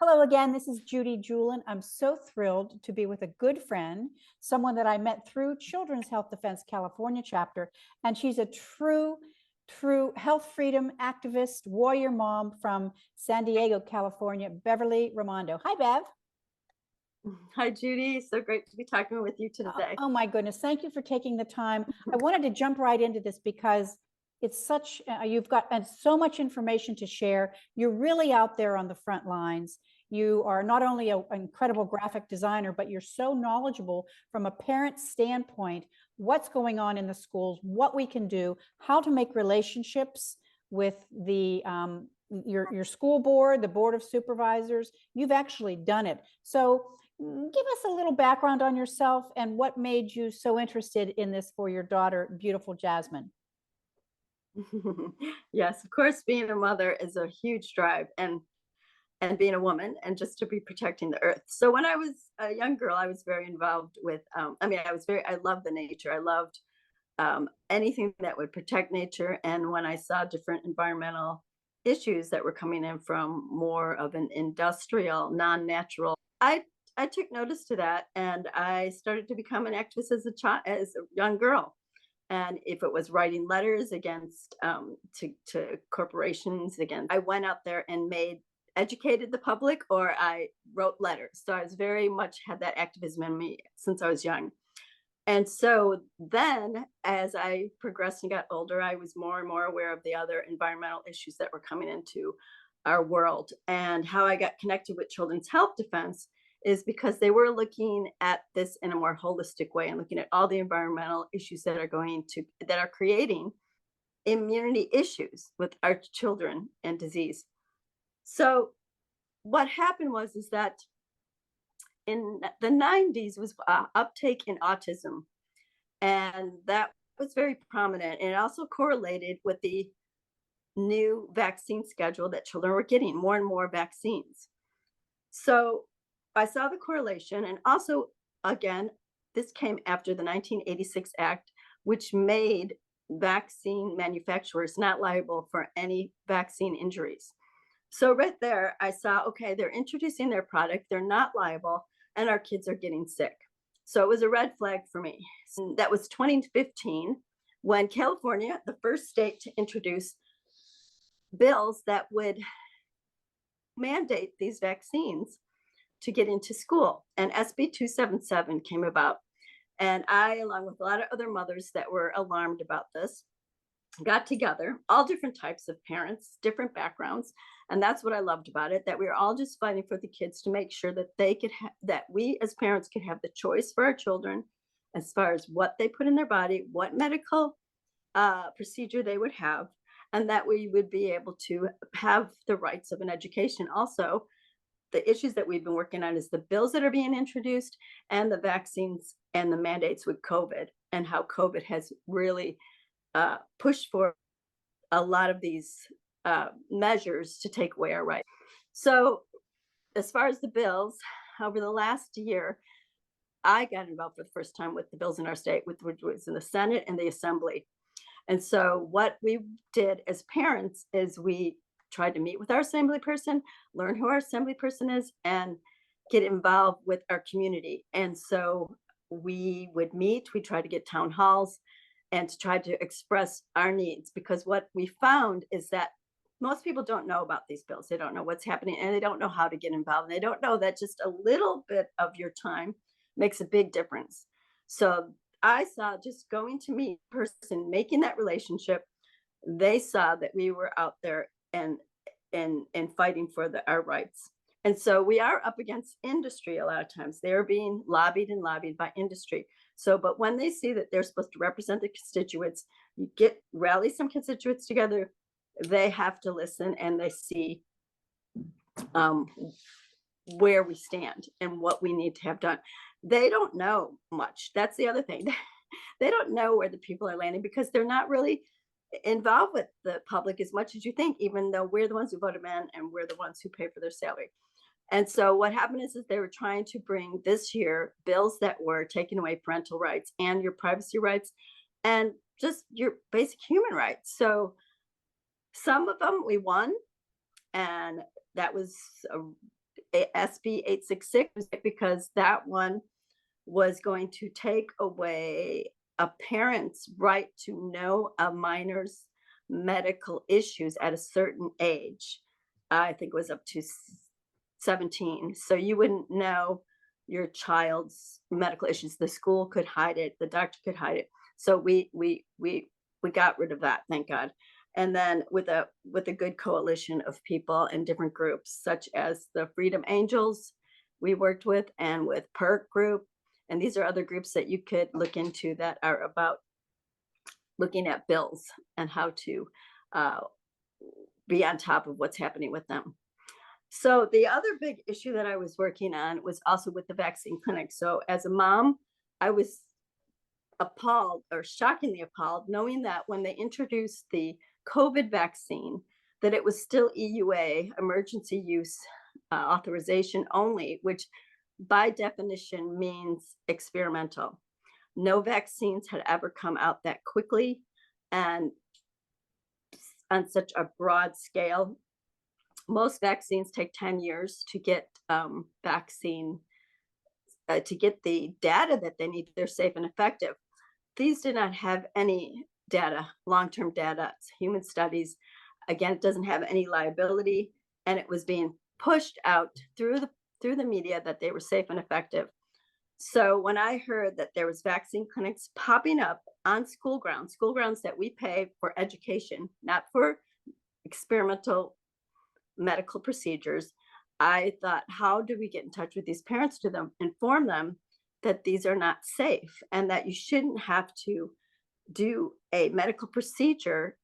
Hello again. This is Judy Julin. I'm so thrilled to be with a good friend, someone that I met through Children's Health Defense California chapter. And she's a true health freedom activist, warrior mom from San Diego, California, Beverly Raimondo. Hi, Bev. Hi, Judy. So great to be talking with you today. Oh my goodness. Thank you for taking the time. I wanted to jump right into this because it's such, you've got so much information to share. You're really out there on the front lines. You are not only an incredible graphic designer, but you're so knowledgeable from a parent standpoint, what's going on in the schools, what we can do, how to make relationships with your school board, the board of supervisors. You've actually done it. So give us a little background on yourself and what made you so interested in this for your daughter, beautiful Jasmine. Yes, of course, being a mother is a huge drive, and being a woman, and just to be protecting the earth. So when I was a young girl, I was very involved with. I loved the nature. I loved anything that would protect nature. And when I saw different environmental issues that were coming in from more of an industrial, non-natural, I took notice to that, and I started to become an activist as a young girl. And if it was writing letters against to corporations, again, I went out there and educated the public, or I wrote letters. So I was very much had that activism in me since I was young. And so then, as I progressed and got older, I was more and more aware of the other environmental issues that were coming into our world. And how I got connected with Children's Health Defense is because they were looking at this in a more holistic way and looking at all the environmental issues that are creating immunity issues with our children and disease. So what happened is that in the 90s was uptake in autism, and that was very prominent, and it also correlated with the new vaccine schedule that children were getting more and more vaccines. So I saw the correlation, and also, again, this came after the 1986 Act, which made vaccine manufacturers not liable for any vaccine injuries. So right there, I saw, okay, they're introducing their product, they're not liable, and our kids are getting sick. So it was a red flag for me. And that was 2015, when California, the first state to introduce bills that would mandate these vaccines to get into school. And SB 277 came about. And I, along with a lot of other mothers that were alarmed about this, got together, all different types of parents, different backgrounds. And that's what I loved about it, that we were all just fighting for the kids to make sure that that we as parents could have the choice for our children as far as what they put in their body, what medical procedure they would have, and that we would be able to have the rights of an education. Also, the issues that we've been working on is the bills that are being introduced, and the vaccines and the mandates with COVID, and how COVID has really pushed for a lot of these measures to take away our rights. So as far as the bills, over the last year, I got involved for the first time with the bills in our state, which was in the Senate and the Assembly. And so what we did as parents is we tried to meet with our assembly person, learn who our assembly person is, and get involved with our community. And so we would meet, we tried to get town halls and to try to express our needs, because what we found is that most people don't know about these bills. They don't know what's happening, and they don't know how to get involved. And they don't know that just a little bit of your time makes a big difference. So I saw, just going to meet a person, making that relationship, they saw that we were out there and fighting for our rights. And so we are up against industry a lot of times. They're being lobbied and lobbied by industry. So, but when they see that they're supposed to represent the constituents, rally some constituents together, they have to listen, and they see where we stand and what we need to have done. They don't know much. That's the other thing. They don't know where the people are landing, because they're not really involved with the public as much as you think, even though we're the ones who vote them in and we're the ones who pay for their salary. And so what happened is they were trying to bring this year bills that were taking away parental rights and your privacy rights and just your basic human rights. So some of them we won, and that was SB 866 because that one was going to take away a parent's right to know a minor's medical issues at a certain age. I think it was up to 17. So you wouldn't know your child's medical issues. The school could hide it, the doctor could hide it. So we got rid of that, thank God. And then with a good coalition of people and different groups, such as the Freedom Angels we worked with, and with PERC Group. And these are other groups that you could look into that are about looking at bills and how to be on top of what's happening with them. So the other big issue that I was working on was also with the vaccine clinic. So as a mom, I was appalled, or shockingly appalled, knowing that when they introduced the COVID vaccine, that it was still EUA, emergency use authorization only, which by definition means experimental. No vaccines had ever come out that quickly and on such a broad scale. Most vaccines take 10 years to get to get the data that they need. They're safe and effective. These did not have any data, long-term data, human studies. Again, it doesn't have any liability, and it was being pushed out through the media that they were safe and effective. So when I heard that there was vaccine clinics popping up on school grounds that we pay for education, not for experimental medical procedures, I thought, how do we get in touch with these parents to inform them that these are not safe and that you shouldn't have to do a medical procedure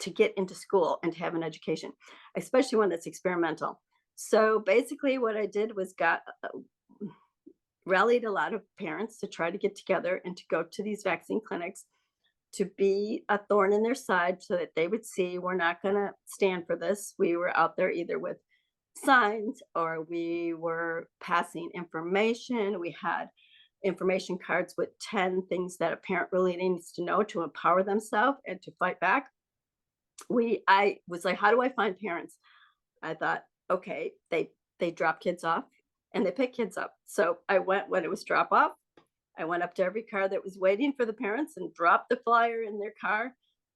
to get into school and to have an education, especially one that's experimental. So basically what I did was rallied a lot of parents to try to get together and to go to these vaccine clinics to be a thorn in their side so that they would see we're not going to stand for this. We were out there either with signs or we were passing information. We had information cards with 10 things that a parent really needs to know to empower themselves and to fight back. I was like, how do I find parents? I thought, okay, they drop kids off and they pick kids up. So I went when it was drop off. I went up to every car that was waiting for the parents and dropped the flyer in their car.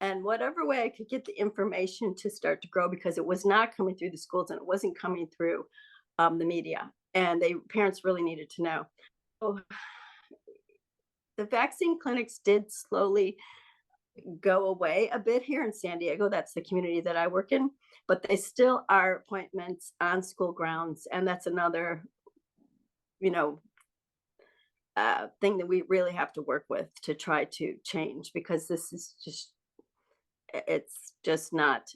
And whatever way I could get the information to start to grow, because it was not coming through the schools and it wasn't coming through the media. And parents really needed to know. So the vaccine clinics did slowly go away a bit here in San Diego. That's the community that I work in, but they still are appointments on school grounds. And that's another, thing that we really have to work with to try to change, because this is it's just not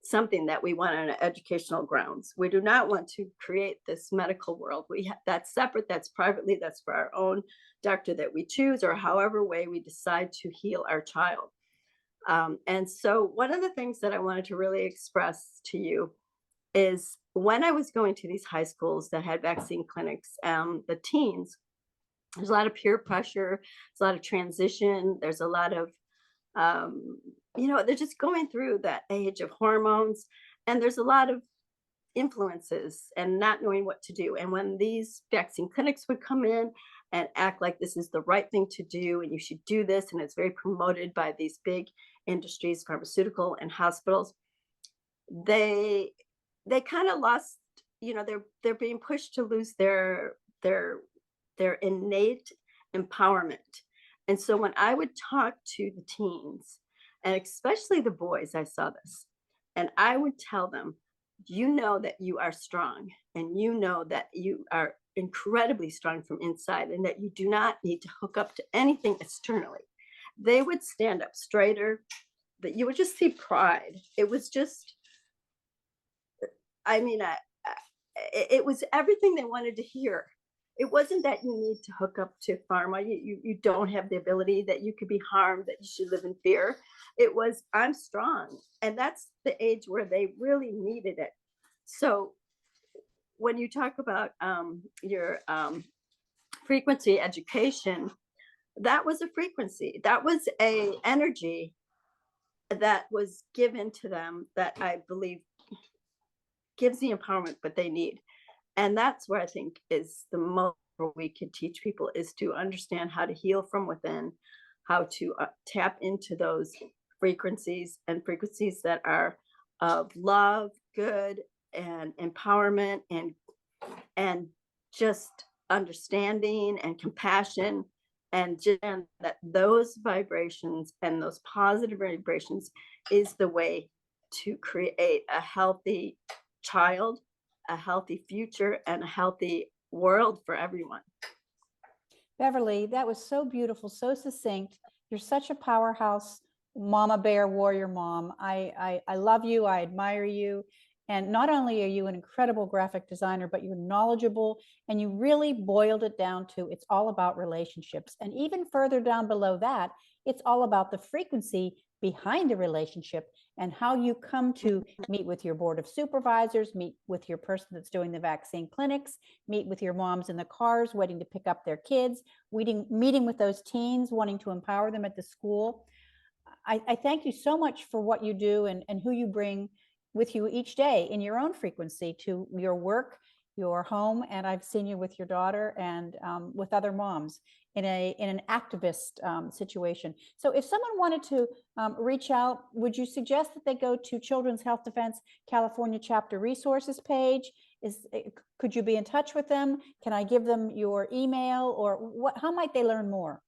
something that we want on educational grounds. We do not want to create this medical world. That's separate, that's privately, that's for our own doctor that we choose, or however way we decide to heal our child. And so one of the things that I wanted to really express to you is when I was going to these high schools that had vaccine clinics, the teens, there's a lot of peer pressure, there's a lot of transition, there's a lot of, they're just going through that age of hormones, and there's a lot of influences and not knowing what to do. And when these vaccine clinics would come in and act like this is the right thing to do and you should do this, and it's very promoted by these big industries, pharmaceutical and hospitals, they kind of lost, they're being pushed to lose their innate empowerment. And so when I would talk to the teens, and especially the boys, I saw this, and I would tell them, you know that you are strong, and you know that you are incredibly strong from inside, and that you do not need to hook up to anything externally. They would stand up straighter, that you would just see pride. It was just, it was everything they wanted to hear. It wasn't that you need to hook up to pharma. You don't have the ability, that you could be harmed, that you should live in fear. It was, I'm strong. And that's the age where they really needed it. So when you talk about your frequency education, that was a frequency. That was a energy that was given to them that I believe gives the empowerment that they need. And that's where I think is the most we can teach people, is to understand how to heal from within, how to tap into those frequencies, and frequencies that are of love, good, and empowerment, and just understanding and compassion, and just that those vibrations and those positive vibrations is the way to create a healthy child, a healthy future, and a healthy world for everyone. Beverly, that was so beautiful, so succinct. You're such a powerhouse mama bear warrior mom. I love you. I admire you. And not only are you an incredible graphic designer, but you're knowledgeable, and you really boiled it down to it's all about relationships. And even further down below that, it's all about the frequency behind the relationship and how you come to meet with your board of supervisors, meet with your person that's doing the vaccine clinics, meet with your moms in the cars waiting to pick up their kids, meeting with those teens wanting to empower them at the school. I thank you so much for what you do and who you bring with you each day in your own frequency to your work, your home, and I've seen you with your daughter and with other moms in an activist situation. So if someone wanted to reach out, would you suggest that they go to Children's Health Defense California Chapter Resources page? Could you be in touch with them? Can I give them your email, or how might they learn more?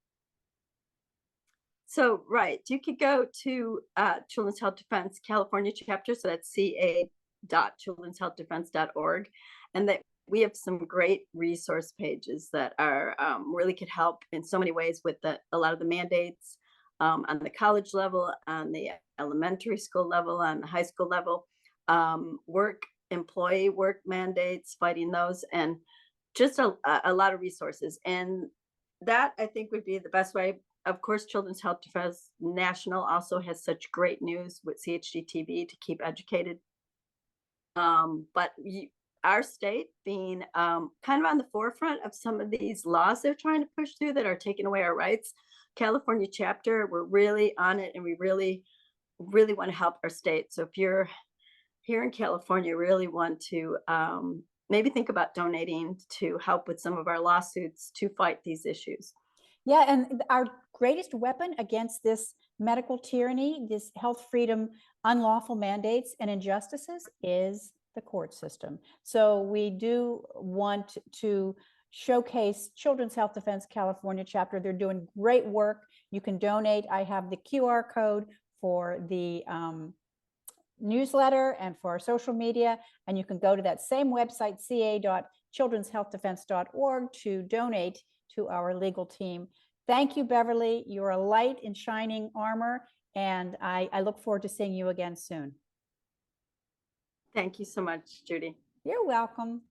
So, right, you could go to Children's Health Defense California chapter. So that's ca.childrenshealthdefense.org. And that we have some great resource pages that are really could help in so many ways with a lot of the mandates on the college level, on the elementary school level, on the high school level, employee work mandates, fighting those, and just a lot of resources. And that, I think, would be the best way. Of course, Children's Health Defense National also has such great news with CHD TV to keep educated. But our state being kind of on the forefront of some of these laws they're trying to push through that are taking away our rights, California chapter, we're really on it, and we really, really want to help our state. So if you're here in California, really want to maybe think about donating to help with some of our lawsuits to fight these issues. Yeah, and our greatest weapon against this medical tyranny, this health freedom, unlawful mandates and injustices is the court system. So we do want to showcase Children's Health Defense California chapter. They're doing great work. You can donate. I have the QR code for the newsletter and for our social media, and you can go to that same website, ca.childrenshealthdefense.org, to donate to our legal team. Thank you, Beverly. You're a light in shining armor, and I look forward to seeing you again soon. Thank you so much, Judy. You're welcome.